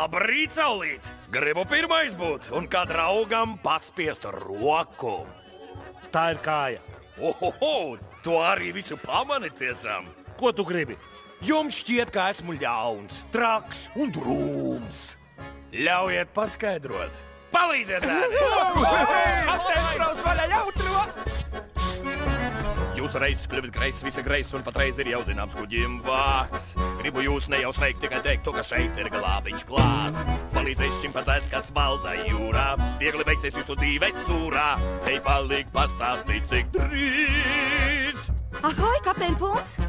Labrīt, saulīt! Gribu pirmais būt un kā draugam paspiest roku. Tā ir kāja. Ohoho, tu arī visu pamani tiesām. Ko tu gribi? Jums šķiet, ka esmu ļauns, traks un drūms. Ļaujiet paskaidrot. Palīdziet, Jūs reizes kļuvis greizs, visa greizs un patreiz ir jau zināms kuģim vāks. Gribu jūs ne jau sveikt, tikai teikt to, ka šeit ir glābiņš klāts. Palīdzēs šimpanzēns, kas valda jūrā. Viegli beigsies jūsu dzīves sūrā. Hei, paliek pastāstīt, cik drīz. Ahoj, kapteini Punts!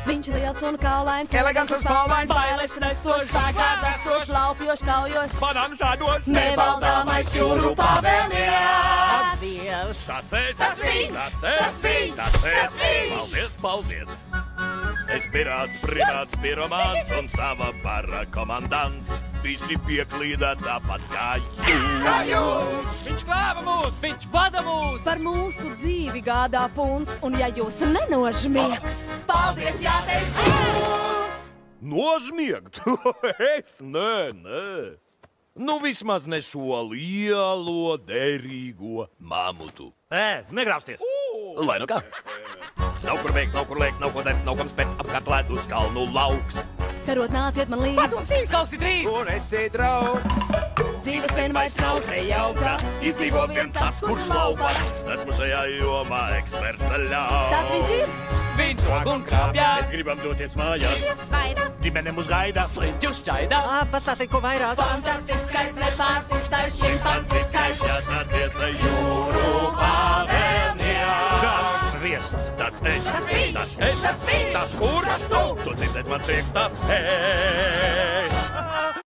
Viņš liels un kaulains, elegants un spalvains, bailes nesošs, spēkā nesošs, laupjošs, kaujošs, banānu sādošs, nevaldāmais jūru pavēlnieks. Tas es! Tas viņš! Tas viņš! Tas viņš! Paldies, paldies! Es pirāts, primāts, piromāns un sava bara komandants. Visi pieklīdā tāpat kā jūs. Viņš glāba mūs, viņš vada mūs. Par mūsu dzīvi gādā Punts, un ja jūs nenožmiegs, paldies jāteic mums! Nožmiegt? Es? Nē. Nu vismaz ne šo lielo, derīgo mamutu. Negrābsties. Lai nu kā. Nav kur bēgt, nav kur lēkt, nav ko dzert, nav kam spēt, apkārt ledus kalnu lauks. Karot nāciet man līdzi, Klausi drīz. Kur esi draugs? dzīves vien vairs nav te jauka, Izdzīvo vien tas, kurš laupa. Esmu šajā jomā eksperts zaļā. Tāds viņš ir, Viņš rog un krāpjās. Mēs gribam doties mājās. svaida, Ģimene mūs gaida. Sliņķu šķaidā. Pastāstiet, ko vairāk. fantastiskais, nepārsistais, šimpansiskais, Jātāties jūru pavēlnieks. Kāds sviests. Tas es, Tas viņš! tas es, Tas viņš! tas kurš? Tas tu! Tu dzirdēt man prieks, tas es.